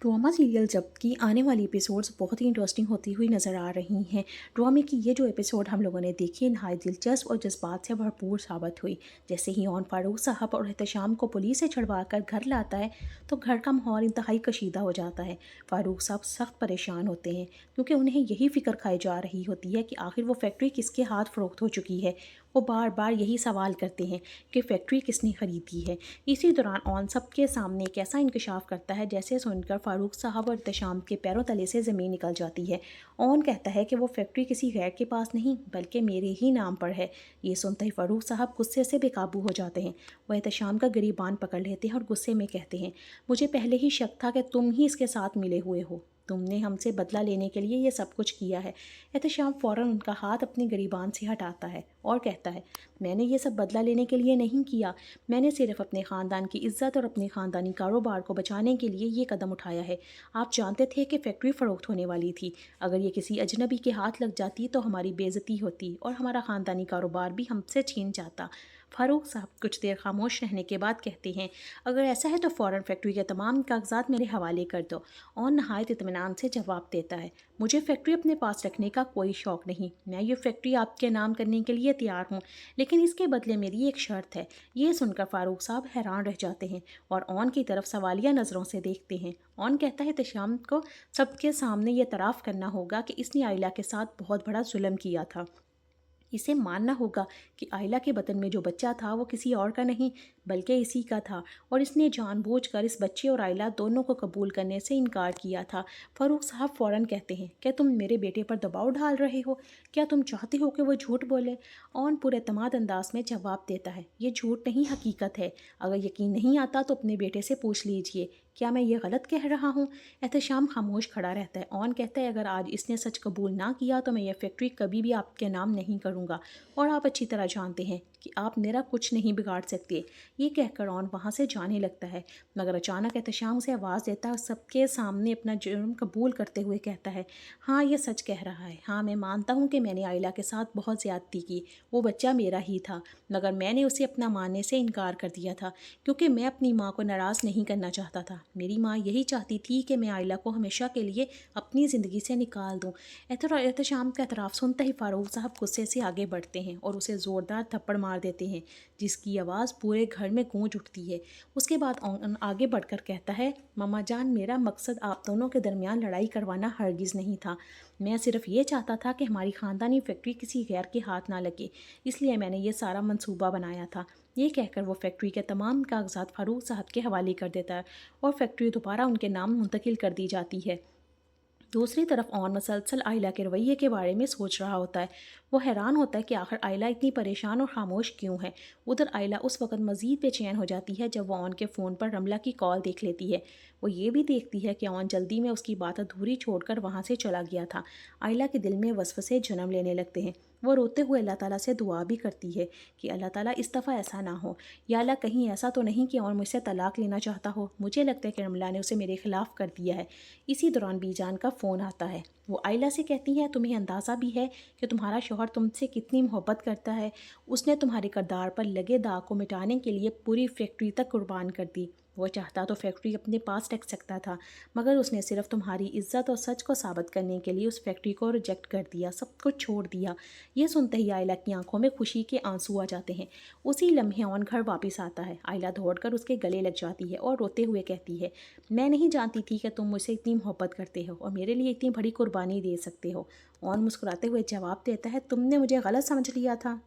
Drama serial जब की आने वाली एपिसोड्स बहुत ही इंटरेस्टिंग होती हुई नज़र आ रही हैं। ड्रामे की ये जो एपिसोड हम लोगों ने देखी नहायत दिलचस्प और जज्बात से भरपूर साबित हुई। जैसे ही ऑन फारूक साहब और एहतशाम को पुलिस से छुड़वा कर घर लाता है तो घर का माहौल इंतहाई कशीदा हो जाता है। फारूक साहब सख्त परेशान होते हैं क्योंकि उन्हें यही फ़िक्र खाई जा रही होती है कि आखिर वो फैक्ट्री किसके हाथ फ़रोख्त हो चुकी है। वो बार बार यही सवाल करते हैं कि फैक्ट्री किसने ख़रीदी है। इसी दौरान ऑन सबके सामने एक ऐसा इंकशाफ करता है जैसे सुनकर फारूक साहब और एहतशाम के पैरों तले से ज़मीन निकल जाती है। ऑन कहता है कि वो फैक्ट्री किसी गैर के पास नहीं बल्कि मेरे ही नाम पर है। ये सुनते ही फारूक साहब गुस्से से बेकाबू हो जाते हैं। वह एहतशाम का गिरीबान पकड़ लेते हैं और गुस्से में कहते हैं, मुझे पहले ही शक था कि तुम ही इसके साथ मिले हुए हो। तुमने हमसे बदला लेने के लिए ये सब कुछ किया है। एहतशाम फ़ौरन उनका हाथ अपनी गिरीबान से हटाता है और कहता है, मैंने ये सब बदला लेने के लिए नहीं किया। मैंने सिर्फ अपने ख़ानदान की इज़्ज़त और अपने ख़ानदानी कारोबार को बचाने के लिए ये कदम उठाया है। आप जानते थे कि फैक्ट्री फ़रोख्त होने वाली थी। अगर ये किसी अजनबी के हाथ लग जाती तो हमारी बेइज्जती होती और हमारा ख़ानदानी कारोबार भी हमसे छीन जाता। फारूक साहब कुछ देर खामोश रहने के बाद कहते हैं, अगर ऐसा है तो फ़ौरन फैक्ट्री के तमाम कागजात मेरे हवाले कर दो। और नहायत इत्मीनान से जवाब देता है, मुझे फैक्ट्री अपने पास रखने का कोई शौक़ नहीं। मैं ये फैक्ट्री आपके नाम करने के लिए तैयार हूँ, लेकिन इसके बदले मेरी एक शर्त है। ये सुनकर फारूक साहब हैरान रह जाते हैं और ऑन की तरफ सवालिया नज़रों से देखते हैं। ऑन कहता है, तशाम को सबके सामने ये तराफ़ करना होगा कि इसने आइला के साथ बहुत बड़ा जुल्म किया था। इसे मानना होगा कि आइला के बतन में जो बच्चा था वो किसी और का नहीं बल्कि इसी का था और इसने जानबूझकर इस बच्चे और आइला दोनों को कबूल करने से इनकार किया था। फारूक साहब फ़ौरन कहते हैं, क्या तुम मेरे बेटे पर दबाव डाल रहे हो? क्या तुम चाहते हो कि वो झूठ बोले? ऑन पूरे एतमाद अंदाज में जवाब देता है, ये झूठ नहीं हकीकत है। अगर यकीन नहीं आता तो अपने बेटे से पूछ लीजिए, क्या मैं ये गलत कह रहा हूँ? एहतशाम खामोश खड़ा रहता है। ऑन कहता है, अगर आज इसने सच कबूल ना किया तो मैं ये फैक्ट्री कभी भी आपके नाम नहीं करूँगा और आप अच्छी तरह जानते हैं कि आप मेरा कुछ नहीं बिगाड़ सकते। ये कहकर ऑन वहाँ से जाने लगता है, मगर अचानक एहतशाम से आवाज़ देता है और सबके सामने अपना जुर्म कबूल करते हुए कहता है, हाँ ये सच कह रहा है। हाँ मैं मानता हूँ कि मैंने आइला के साथ बहुत ज़्यादती की। वो बच्चा मेरा ही था, मगर मैंने उसे अपना मानने से इनकार कर दिया था क्योंकि मैं अपनी माँ को नाराज़ नहीं करना चाहता था। मेरी माँ यही चाहती थी कि मैं आइला को हमेशा के लिए अपनी ज़िंदगी से निकाल दूँ। एहतशाम का एतराफ़ सुनते ही फारूक साहब गुस्से से आगे बढ़ते हैं और उसे ज़ोरदार थप्पड़ मार देते हैं जिसकी आवाज़ पूरे घर में गूंज उठती है। उसके बाद आगे बढ़कर कहता है, मम्मा जान, मेरा मकसद आप दोनों के दरमियान लड़ाई करवाना हरगिज़ नहीं था। मैं सिर्फ ये चाहता था कि हमारी ख़ानदानी फैक्ट्री किसी गैर के हाथ ना लगे, इसलिए मैंने ये सारा मंसूबा बनाया था। ये कहकर वो फैक्ट्री के तमाम कागजात फारूक साहब के हवाले कर देता है और फैक्ट्री दोबारा उनके नाम मुंतकिल कर दी जाती है। दूसरी तरफ ऑन मसलसल आइला के रवैये के बारे में सोच रहा होता है। वो हैरान होता है कि आखिर आइला इतनी परेशान और खामोश क्यों है। उधर आइला उस वक्त मज़ीद बेचैन हो जाती है जब वो ऑन के फ़ोन पर रमला की कॉल देख लेती है। वो ये भी देखती है कि ऑन जल्दी में उसकी बात अधूरी छोड़कर वहाँ से चला गया था। आइला के दिल में वसवसे जन्म लेने लगते हैं। वो रोते हुए अल्लाह ताला से दुआ भी करती है कि अल्लाह ताला इस दफ़ा ऐसा ना हो। या अल्लाह कहीं ऐसा तो नहीं कि और मुझसे तलाक लेना चाहता हो। मुझे लगता है कि रमला ने उसे मेरे ख़िलाफ़ कर दिया है। इसी दौरान बीजान का फ़ोन आता है। वो आइला से कहती है, तुम्हें अंदाज़ा भी है कि तुम्हारा शौहर तुमसे कितनी मोहब्बत करता है। उसने तुम्हारे किरदार पर लगे दाग को मिटाने के लिए पूरी फैक्ट्री तक कुर्बान कर दी। वो चाहता तो फैक्ट्री अपने पास रख सकता था, मगर उसने सिर्फ तुम्हारी इज्जत और सच को साबित करने के लिए उस फैक्ट्री को रिजेक्ट कर दिया, सब कुछ छोड़ दिया। ये सुनते ही आइला की आंखों में खुशी के आंसू आ जाते हैं। उसी लम्हे ऑन घर वापस आता है। आइला दौड़कर उसके गले लग जाती है और रोते हुए कहती है, मैं नहीं जानती थी कि तुम मुझसे इतनी मोहब्बत करते हो और मेरे लिए इतनी बड़ी कुर्बानी दे सकते हो। ऑन मुस्कुराते हुए जवाब देता है, तुमने मुझे गलत समझ लिया था।